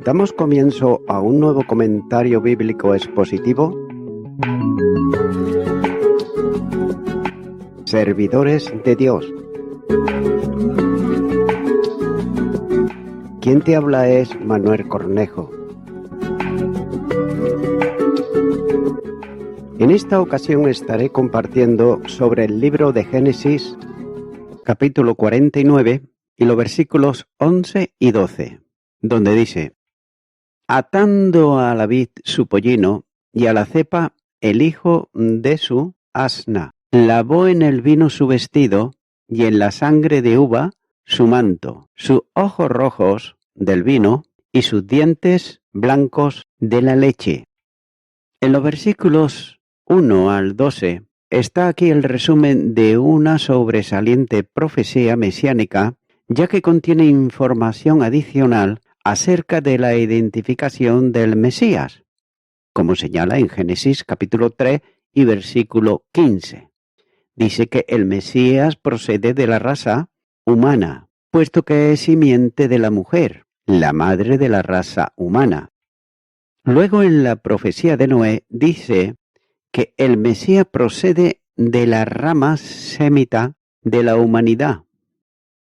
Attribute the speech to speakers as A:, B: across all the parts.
A: Damos comienzo a un nuevo comentario bíblico expositivo. Servidores de Dios. Quien te habla es Manuel Cornejo. En esta ocasión estaré compartiendo sobre el libro de Génesis, capítulo 49, y los versículos 11 y 12, donde dice: atando a la vid su pollino y a la cepa el hijo de su asna, lavó en el vino su vestido y en la sangre de uva su manto, sus ojos rojos del vino y sus dientes blancos de la leche. En los versículos 1 al 12 está aquí el resumen de una sobresaliente profecía mesiánica, ya que contiene información adicional acerca de la identificación del Mesías, como señala en Génesis capítulo 3 y versículo 15. Dice que el Mesías procede de la raza humana, puesto que es simiente de la mujer, la madre de la raza humana. Luego en la profecía de Noé dice que el Mesías procede de la rama semita de la humanidad.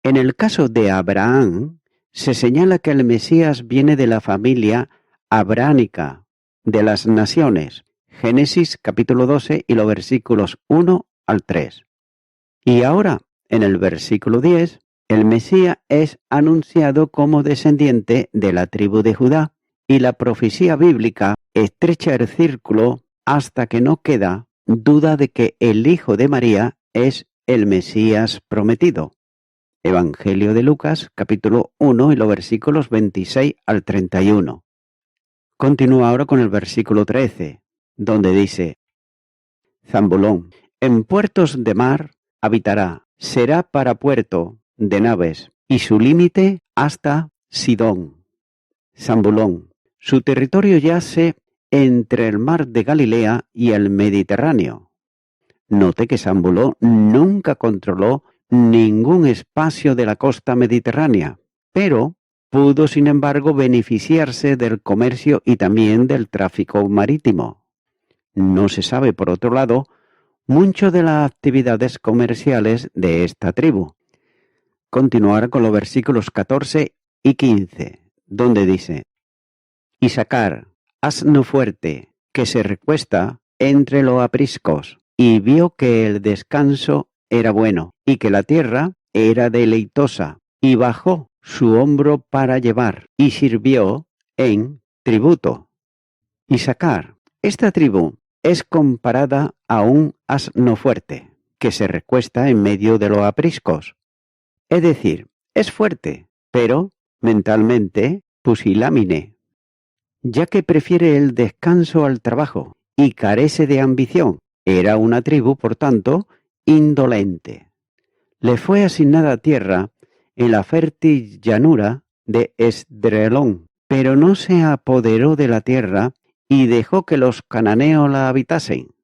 A: En el caso de Abraham, se señala que el Mesías viene de la familia abránica, de las naciones. Génesis capítulo 12 y los versículos 1 al 3. Y ahora, en el versículo 10, el Mesías es anunciado como descendiente de la tribu de Judá, y la profecía bíblica estrecha el círculo hasta que no queda duda de que el hijo de María es el Mesías prometido. Evangelio de Lucas, capítulo 1 y los versículos 26 al 31. Continúa ahora con el versículo 13, donde dice: Zambulón, en puertos de mar habitará, será para puerto de naves, y su límite hasta Sidón. Zambulón, su territorio yace entre el mar de Galilea y el Mediterráneo. Note que Zambulón nunca controló ningún espacio de la costa mediterránea, pero pudo sin embargo beneficiarse del comercio y también del tráfico marítimo. No se sabe, por otro lado, mucho de las actividades comerciales de esta tribu. Continuar con los versículos 14 y 15, donde dice: Isacar, asno fuerte, que se recuesta entre los apriscos, y vio que el descanso era bueno, y que la tierra era deleitosa, y bajó su hombro para llevar, y sirvió en tributo. Isacar, esta tribu es comparada a un asno fuerte, que se recuesta en medio de los apriscos. Es decir, es fuerte, pero mentalmente pusilánime, ya que prefiere el descanso al trabajo y carece de ambición. Era una tribu, por tanto, indolente. Le fue asignada tierra en la fértil llanura de Esdrelón, pero no se apoderó de la tierra y dejó que los cananeos la habitasen.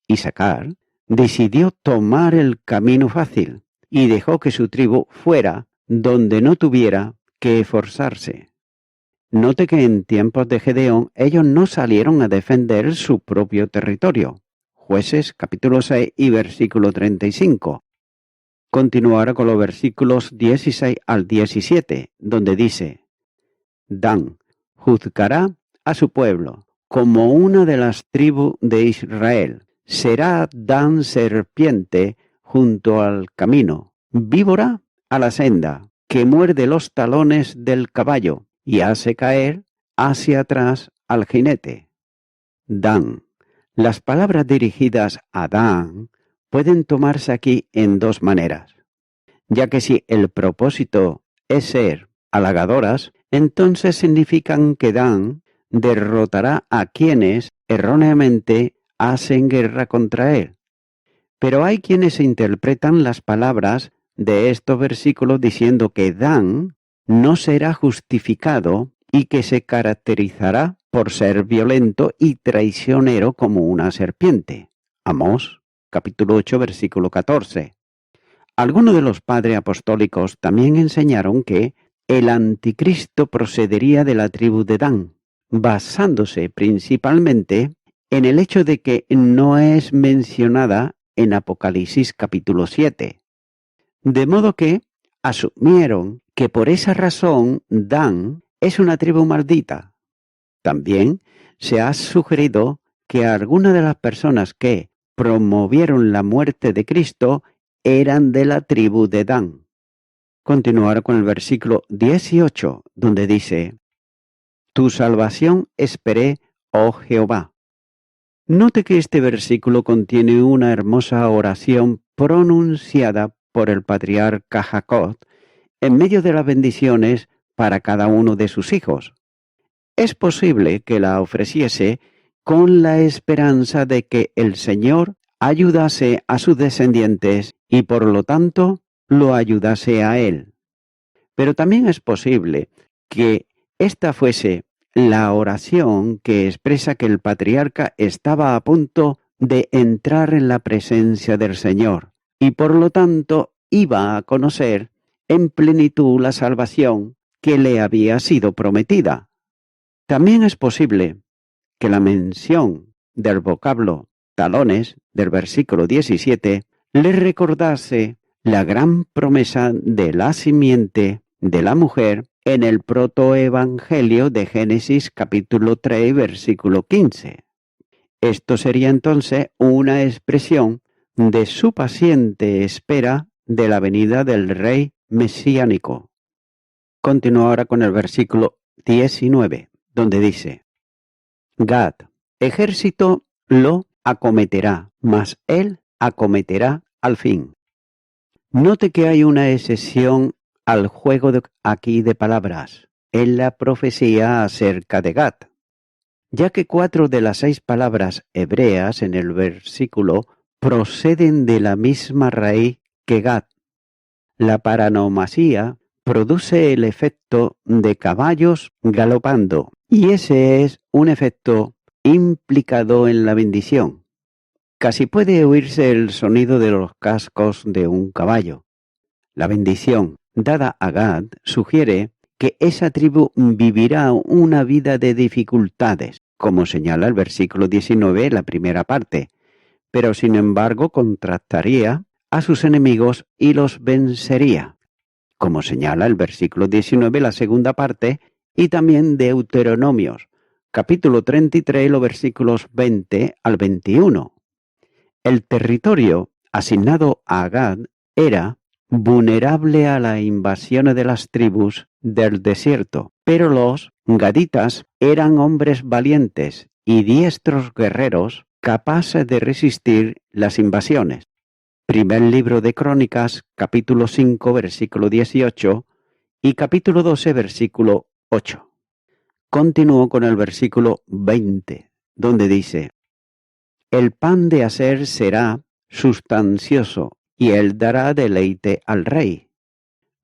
A: Isacar decidió tomar el camino fácil y dejó que su tribu fuera donde no tuviera que esforzarse. Note que en tiempos de Gedeón ellos no salieron a defender su propio territorio. Jueces capítulo 6 y versículo 35. Continuará con los versículos 16 al 17, donde dice: Dan juzgará a su pueblo como una de las tribus de Israel. Será Dan serpiente junto al camino, víbora a la senda, que muerde los talones del caballo y hace caer hacia atrás al jinete. Dan. Las palabras dirigidas a Dan pueden tomarse aquí en dos maneras, ya que si el propósito es ser halagadoras, entonces significan que Dan derrotará a quienes erróneamente hacen guerra contra él. Pero hay quienes interpretan las palabras de estos versículos diciendo que Dan no será justificado y que se caracterizará por ser violento y traicionero como una serpiente. Amós, capítulo 8, versículo 14. Algunos de los padres apostólicos también enseñaron que el anticristo procedería de la tribu de Dan, basándose principalmente en el hecho de que no es mencionada en Apocalipsis capítulo 7. De modo que asumieron que por esa razón Dan es una tribu maldita. También se ha sugerido que algunas de las personas que promovieron la muerte de Cristo eran de la tribu de Dan. Continuar con el versículo 18, donde dice: Tu salvación esperé, oh Jehová. Note que este versículo contiene una hermosa oración pronunciada por el patriarca Jacob en medio de las bendiciones para cada uno de sus hijos. Es posible que la ofreciese con la esperanza de que el Señor ayudase a sus descendientes y por lo tanto lo ayudase a él. Pero también es posible que esta fuese la oración que expresa que el patriarca estaba a punto de entrar en la presencia del Señor y por lo tanto iba a conocer en plenitud la salvación que le había sido prometida. También es posible que la mención del vocablo talones del versículo 17 le recordase la gran promesa de la simiente de la mujer en el protoevangelio de Génesis capítulo 3 versículo 15. Esto sería entonces una expresión de su paciente espera de la venida del rey mesiánico. Continúa ahora con el versículo 19, donde dice: Gad, ejército lo acometerá, mas él acometerá al fin. Note que hay una excepción al juego aquí de palabras en la profecía acerca de Gad, ya que 4 de las 6 palabras hebreas en el versículo proceden de la misma raíz que Gad. La paranomasía produce el efecto de caballos galopando, y ese es un efecto implicado en la bendición. Casi puede oírse el sonido de los cascos de un caballo. La bendición dada a Gad sugiere que esa tribu vivirá una vida de dificultades, como señala el versículo 19, la primera parte, pero sin embargo contrastaría a sus enemigos y los vencería, como señala el versículo 19, la segunda parte, y también Deuteronomios, capítulo 33, los versículos 20 al 21. El territorio asignado a Gad era vulnerable a las invasiones de las tribus del desierto, pero los gaditas eran hombres valientes y diestros guerreros capaces de resistir las invasiones. Primer libro de Crónicas, capítulo 5, versículo 18 y capítulo 12, versículo 8. Continúo con el versículo 20, donde dice: El pan de Aser será sustancioso y él dará deleite al rey.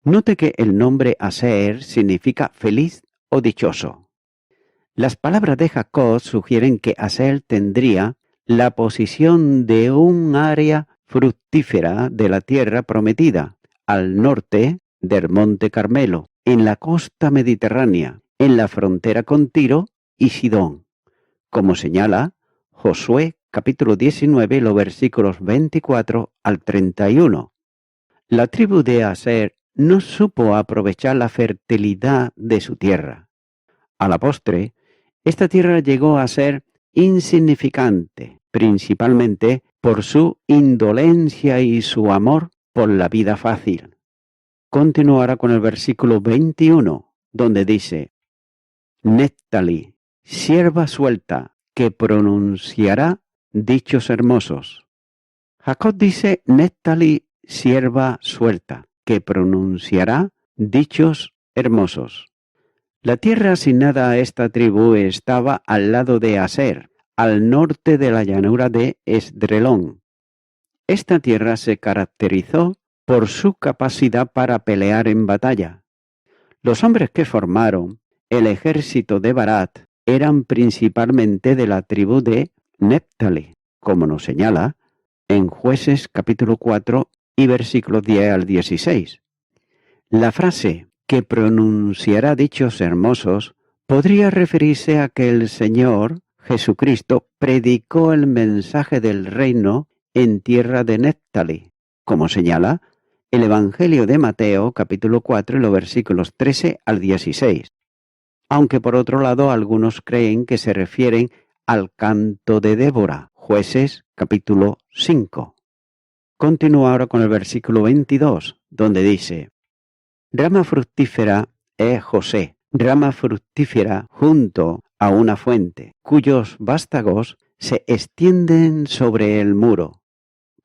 A: Note que el nombre Aser significa feliz o dichoso. Las palabras de Jacob sugieren que Aser tendría la posición de un área fructífera de la tierra prometida, al norte del Monte Carmelo, en la costa mediterránea, en la frontera con Tiro y Sidón, como señala Josué capítulo 19, los versículos 24 al 31. La tribu de Aser no supo aprovechar la fertilidad de su tierra. A la postre, esta tierra llegó a ser insignificante, principalmente por su indolencia y su amor por la vida fácil. Continuará con el versículo 21, donde dice: Neftalí, sierva suelta, que pronunciará dichos hermosos. Jacob dice: Neftalí, sierva suelta, que pronunciará dichos hermosos. La tierra asignada a esta tribu estaba al lado de Aser, al norte de la llanura de Esdrelón. Esta tierra se caracterizó por su capacidad para pelear en batalla. Los hombres que formaron el ejército de Barat eran principalmente de la tribu de Neftalí, como nos señala en Jueces capítulo 4 y versículos 10 al 16. La frase que pronunciará dichos hermosos podría referirse a que el Señor Jesucristo predicó el mensaje del reino en tierra de Neftalí, como señala el Evangelio de Mateo, capítulo 4, y los versículos 13 al 16. Aunque por otro lado algunos creen que se refieren al canto de Débora, Jueces, capítulo 5. Continúa ahora con el versículo 22, donde dice: rama fructífera es José, rama fructífera junto a una fuente, cuyos vástagos se extienden sobre el muro.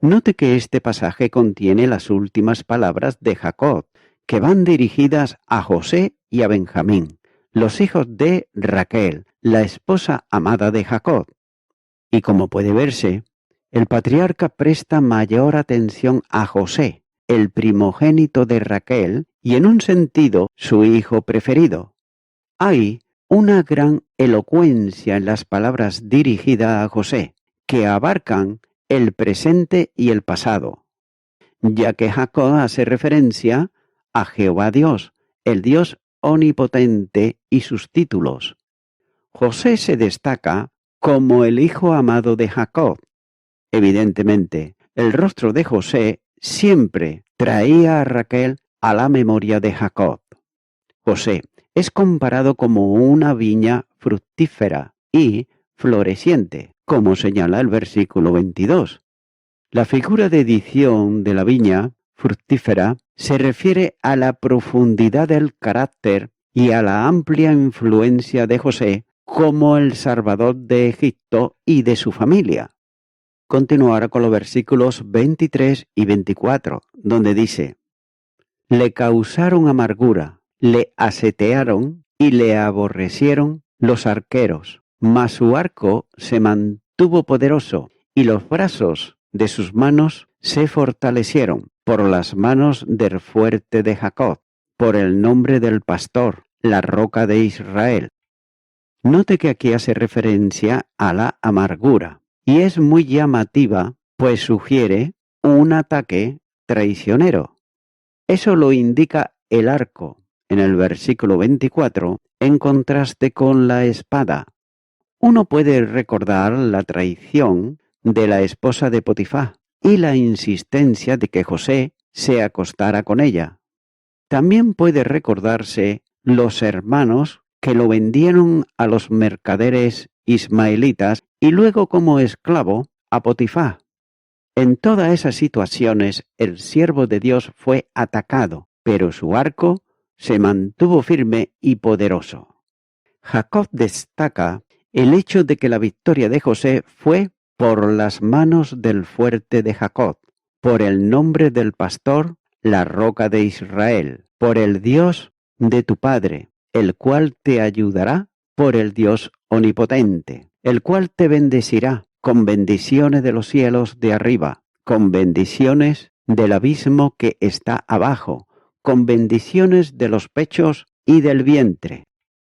A: Note que este pasaje contiene las últimas palabras de Jacob, que van dirigidas a José y a Benjamín, los hijos de Raquel, la esposa amada de Jacob. Y como puede verse, el patriarca presta mayor atención a José, el primogénito de Raquel, y en un sentido su hijo preferido. Hay una gran elocuencia en las palabras dirigidas a José, que abarcan el presente y el pasado, ya que Jacob hace referencia a Jehová Dios, el Dios omnipotente y sus títulos. José se destaca como el hijo amado de Jacob. Evidentemente, el rostro de José siempre traía a Raquel a la memoria de Jacob. José es comparado como una viña fructífera y floreciente, como señala el versículo 22. La figura de edición de la viña fructífera se refiere a la profundidad del carácter y a la amplia influencia de José como el Salvador de Egipto y de su familia. Continuará con los versículos 23 y 24, donde dice: le causaron amargura, le asetearon y le aborrecieron los arqueros, mas su arco se mantuvo poderoso y los brazos de sus manos se fortalecieron por las manos del fuerte de Jacob, por el nombre del pastor, la roca de Israel. Note que aquí hace referencia a la amargura y es muy llamativa, pues sugiere un ataque traicionero. Eso lo indica el arco en el versículo 24, en contraste con la espada. Uno puede recordar la traición de la esposa de Potifar y la insistencia de que José se acostara con ella. También puede recordarse los hermanos que lo vendieron a los mercaderes ismaelitas y luego como esclavo a Potifar. En todas esas situaciones el siervo de Dios fue atacado, pero su arco se mantuvo firme y poderoso. Jacob destaca el hecho de que la victoria de José fue por las manos del fuerte de Jacob, por el nombre del pastor, la roca de Israel, por el Dios de tu padre, el cual te ayudará, por el Dios omnipotente, el cual te bendecirá con bendiciones de los cielos de arriba, con bendiciones del abismo que está abajo, con bendiciones de los pechos y del vientre.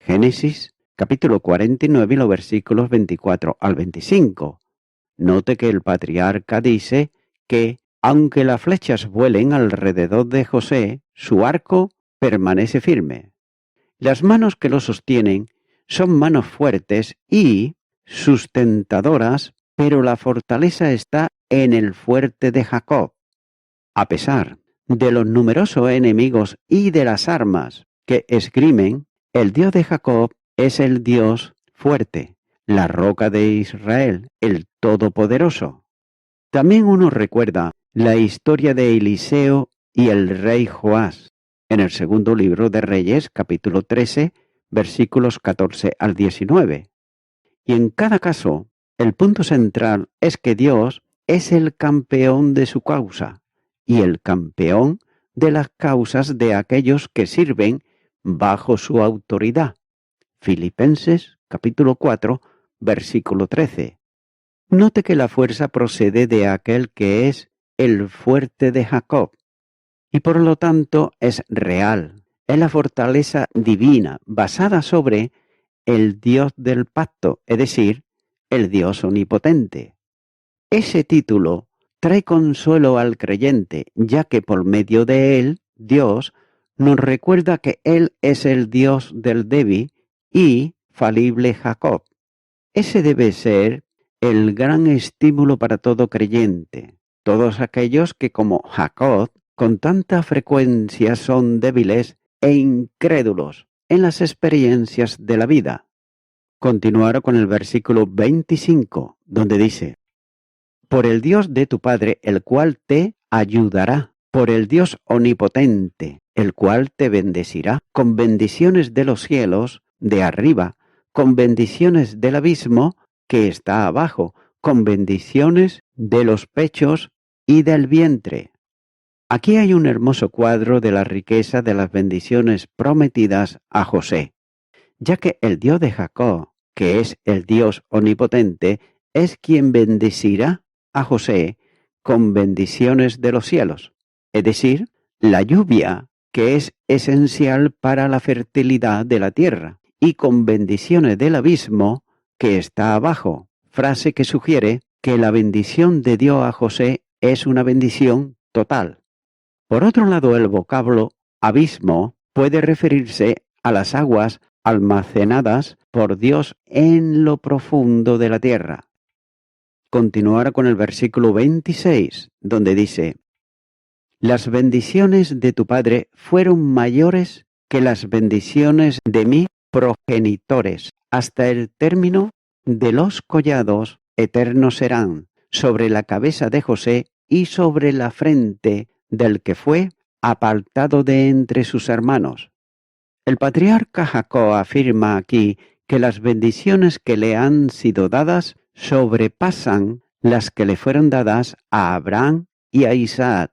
A: Génesis capítulo 49 y los versículos 24 al 25. Note que el patriarca dice que, aunque las flechas vuelen alrededor de José, su arco permanece firme. Las manos que lo sostienen son manos fuertes y sustentadoras, pero la fortaleza está en el fuerte de Jacob. A pesar de los numerosos enemigos y de las armas que esgrimen, el Dios de Jacob es el Dios fuerte, la roca de Israel, el Todopoderoso. También uno recuerda la historia de Eliseo y el rey Joás en el segundo libro de Reyes, capítulo 13, versículos 14 al 19. Y en cada caso, el punto central es que Dios es el campeón de su causa y el campeón de las causas de aquellos que sirven bajo su autoridad. Filipenses, capítulo 4, versículo 13. Note que la fuerza procede de aquel que es el fuerte de Jacob, y por lo tanto es real. Es la fortaleza divina basada sobre el Dios del pacto, es decir, el Dios omnipotente. Ese título trae consuelo al creyente, ya que por medio de él, Dios nos recuerda que Él es el Dios del débil y falible Jacob. Ese debe ser el gran estímulo para todo creyente, todos aquellos que como Jacob con tanta frecuencia son débiles e incrédulos en las experiencias de la vida. Continuar con el versículo 25, donde dice: por el Dios de tu Padre, el cual te ayudará, por el Dios omnipotente, el cual te bendecirá, con bendiciones de los cielos, de arriba, con bendiciones del abismo que está abajo, con bendiciones de los pechos y del vientre. Aquí hay un hermoso cuadro de la riqueza de las bendiciones prometidas a José, ya que el Dios de Jacob, que es el Dios omnipotente, es quien bendecirá a José con bendiciones de los cielos, es decir, la lluvia, que es esencial para la fertilidad de la tierra, y con bendiciones del abismo, que está abajo, frase que sugiere que la bendición de Dios a José es una bendición total. Por otro lado, el vocablo abismo puede referirse a las aguas almacenadas por Dios en lo profundo de la tierra. Continuar con el versículo 26, donde dice: las bendiciones de tu Padre fueron mayores que las bendiciones de mis progenitores, hasta el término de los collados eternos serán sobre la cabeza de José y sobre la frente del que fue apartado de entre sus hermanos. El patriarca Jacob afirma aquí que las bendiciones que le han sido dadas sobrepasan las que le fueron dadas a Abraham y a Isaac.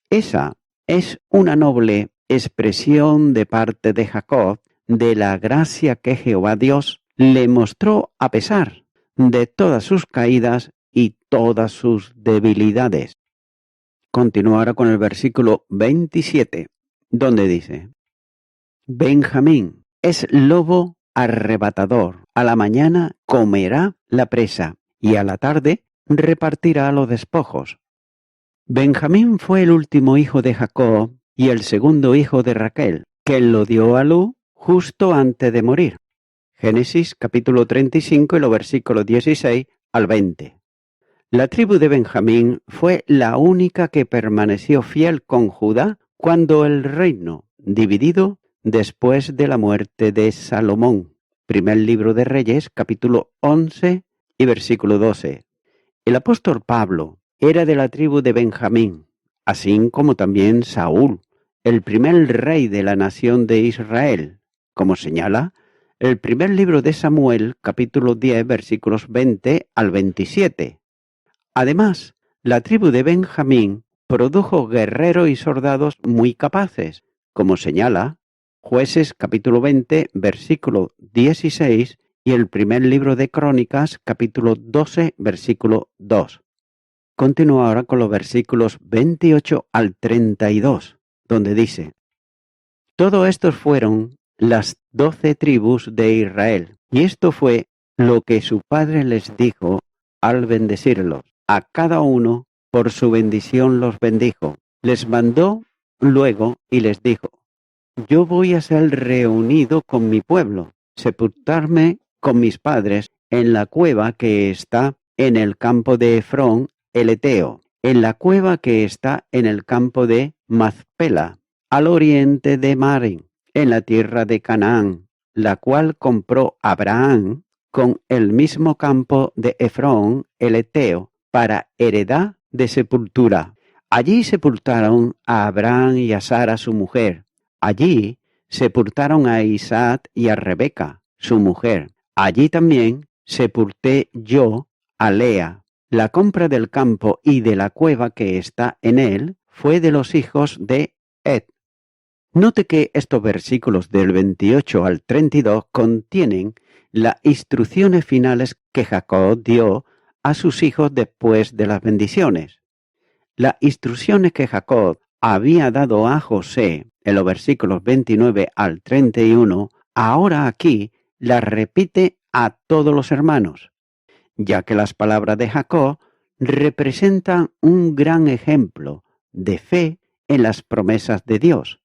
A: Esa es una noble expresión de parte de Jacob de la gracia que Jehová Dios le mostró a pesar de todas sus caídas y todas sus debilidades. Continuará con el versículo 27, donde dice: Benjamín es lobo arrebatador, a la mañana comerá la presa y a la tarde repartirá los despojos. Benjamín fue el último hijo de Jacob y el segundo hijo de Raquel, que lo dio a luz justo antes de morir. Génesis capítulo 35 y los versículos 16 al 20. La tribu de Benjamín fue la única que permaneció fiel con Judá cuando el reino dividido después de la muerte de Salomón. Primer libro de Reyes, capítulo 11 y versículo 12. El apóstol Pablo era de la tribu de Benjamín, así como también Saúl, el primer rey de la nación de Israel, como señala el primer libro de Samuel, capítulo 10, versículos 20 al 27. Además, la tribu de Benjamín produjo guerreros y soldados muy capaces, como señala Jueces capítulo 20, versículo 16 y el primer libro de Crónicas capítulo 12, versículo 2. Continúa ahora con los versículos 28 al 32, donde dice: todo estos fueron las 12 tribus de Israel, y esto fue lo que su padre les dijo al bendecirlos. A cada uno por su bendición los bendijo. Les mandó luego y les dijo: yo voy a ser reunido con mi pueblo, sepultarme con mis padres en la cueva que está en el campo de Efrón el Eteo, en la cueva que está en el campo de Macpela, al oriente de Marín, en la tierra de Canaán, la cual compró Abraham con el mismo campo de Efrón el Eteo para heredad de sepultura. Allí sepultaron a Abraham y a Sara su mujer. Allí sepultaron a Isaac y a Rebeca, su mujer. Allí también sepulté yo a Lea. La compra del campo y de la cueva que está en él fue de los hijos de Ed. Note que estos versículos del 28 al 32 contienen las instrucciones finales que Jacob dio a sus hijos después de las bendiciones. Las instrucciones que Jacob había dado a José en los versículos 29 al 31, ahora aquí las repite a todos los hermanos, ya que las palabras de Jacob representan un gran ejemplo de fe en las promesas de Dios.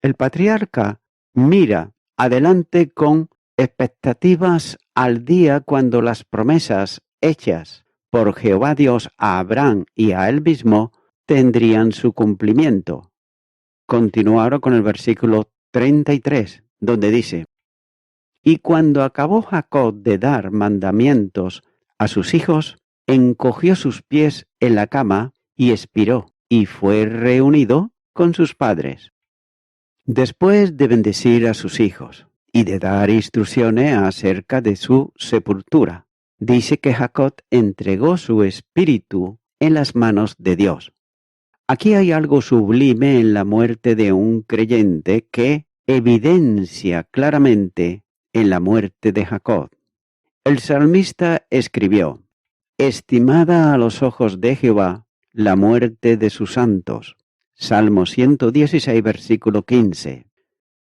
A: El patriarca mira adelante con expectativas al día cuando las promesas hechas por Jehová Dios a Abraham y a él mismo tendrían su cumplimiento. Continúa ahora con el versículo 33, donde dice: Y cuando acabó Jacob de dar mandamientos a sus hijos, encogió sus pies en la cama y expiró, y fue reunido con sus padres. Después de bendecir a sus hijos y de dar instrucciones acerca de su sepultura, dice que Jacob entregó su espíritu en las manos de Dios. Aquí hay algo sublime en la muerte de un creyente que evidencia claramente en la muerte de Jacob. El salmista escribió: Estimada a los ojos de Jehová la muerte de sus santos. Salmo 116, versículo 15.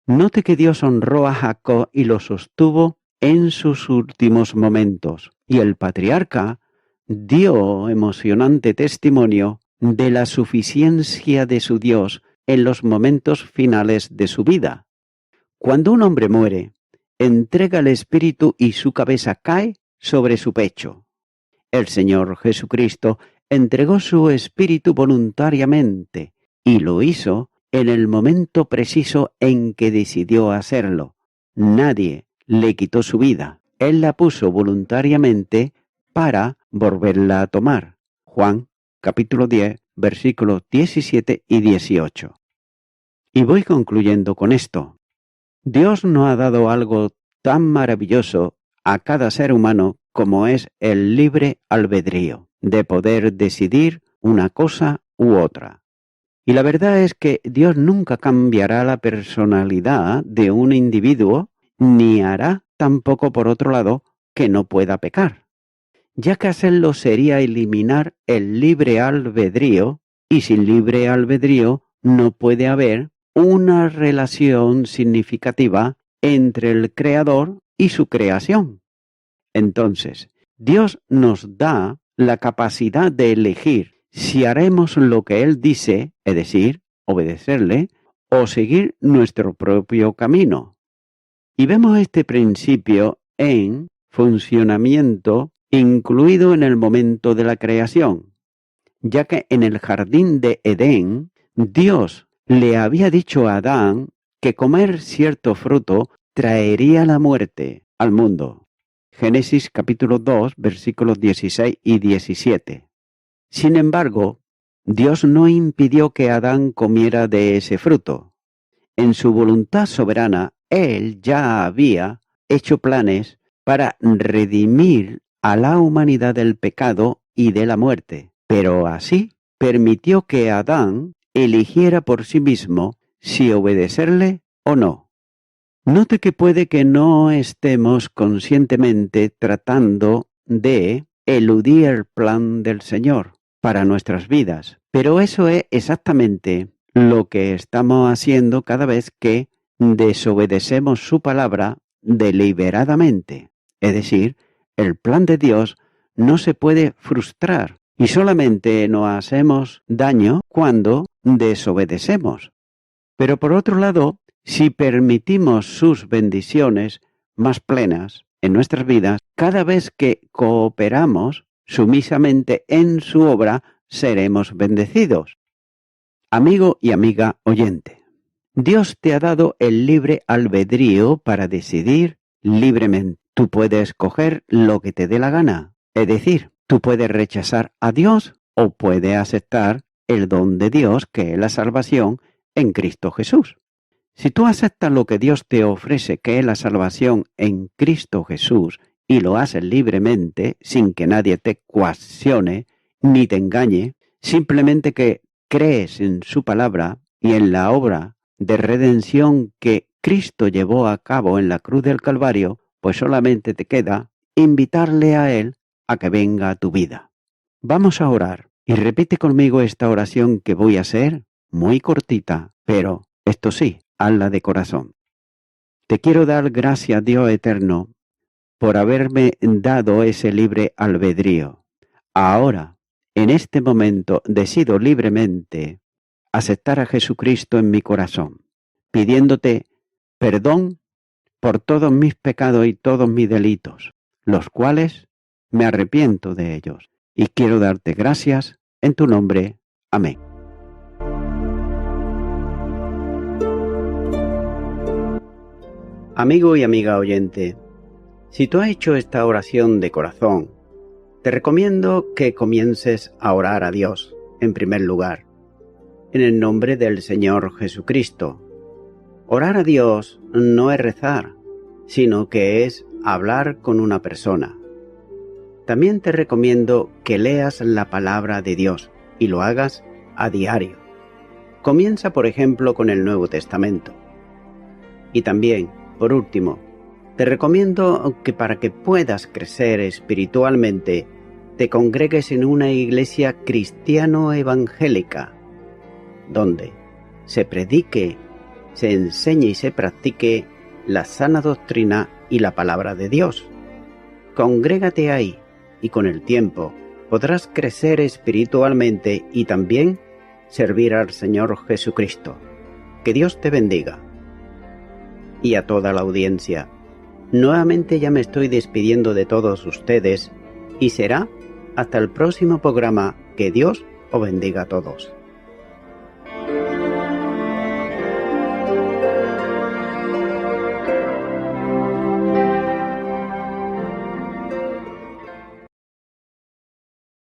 A: Note que Dios honró a Jacob y lo sostuvo en sus últimos momentos, y el patriarca dio emocionante testimonio de la suficiencia de su Dios en los momentos finales de su vida. Cuando un hombre muere, entrega el espíritu y su cabeza cae sobre su pecho. El Señor Jesucristo entregó su espíritu voluntariamente y lo hizo en el momento preciso en que decidió hacerlo. Nadie le quitó su vida. Él la puso voluntariamente para volverla a tomar. Juan capítulo 10, versículos 17 y 18. Y voy concluyendo con esto. Dios nos ha dado algo tan maravilloso a cada ser humano como es el libre albedrío, de poder decidir una cosa u otra. Y la verdad es que Dios nunca cambiará la personalidad de un individuo, ni hará tampoco, por otro lado, que no pueda pecar, ya que hacerlo sería eliminar el libre albedrío, y sin libre albedrío no puede haber una relación significativa entre el Creador y su creación. Entonces, Dios nos da la capacidad de elegir si haremos lo que Él dice, es decir, obedecerle, o seguir nuestro propio camino. Y vemos este principio en funcionamiento incluido en el momento de la creación, ya que en el jardín de Edén, Dios le había dicho a Adán que comer cierto fruto traería la muerte al mundo. Génesis capítulo 2, versículos 16 y 17. Sin embargo, Dios no impidió que Adán comiera de ese fruto. En su voluntad soberana, Él ya había hecho planes para redimir a la humanidad del pecado y de la muerte, pero así permitió que Adán eligiera por sí mismo si obedecerle o no. Note que puede que no estemos conscientemente tratando de eludir el plan del Señor para nuestras vidas, pero eso es exactamente lo que estamos haciendo cada vez que desobedecemos su palabra deliberadamente. Es decir, el plan de Dios no se puede frustrar y solamente nos hacemos daño cuando desobedecemos. Pero por otro lado, si permitimos sus bendiciones más plenas en nuestras vidas, cada vez que cooperamos sumisamente en su obra, seremos bendecidos. Amigo y amiga oyente, Dios te ha dado el libre albedrío para decidir libremente. Tú puedes escoger lo que te dé la gana, es decir, tú puedes rechazar a Dios o puedes aceptar el don de Dios, que es la salvación en Cristo Jesús. Si tú aceptas lo que Dios te ofrece, que es la salvación en Cristo Jesús, y lo haces libremente, sin que nadie te coaccione ni te engañe, simplemente que crees en su palabra y en la obra de redención que Cristo llevó a cabo en la cruz del Calvario, pues solamente te queda invitarle a Él a que venga a tu vida. Vamos a orar y repite conmigo esta oración que voy a hacer, muy cortita, pero esto sí, hazla de corazón. Te quiero dar gracias, Dios eterno, por haberme dado ese libre albedrío. Ahora, en este momento, decido libremente aceptar a Jesucristo en mi corazón. pidiéndote perdón por todos mis pecados y todos mis delitos, los cuales me arrepiento de ellos, y quiero darte gracias en tu nombre. Amén. Amigo y amiga oyente, si tú has hecho esta oración de corazón, te recomiendo que comiences a orar a Dios, en primer lugar, en el nombre del Señor Jesucristo. Orar a Dios no es rezar, sino que es hablar con una persona. También te recomiendo que leas la palabra de Dios y lo hagas a diario. Comienza, por ejemplo, con el Nuevo Testamento. Y también, por último, te recomiendo que para que puedas crecer espiritualmente, te congregues en una iglesia cristiano-evangélica, donde se predique, se enseñe y se practique la sana doctrina y la palabra de Dios. Congrégate ahí y con el tiempo podrás crecer espiritualmente y también servir al Señor Jesucristo. Que Dios te bendiga. Y a toda la audiencia, nuevamente ya me estoy despidiendo de todos ustedes y será hasta el próximo programa. Que Dios os bendiga a todos.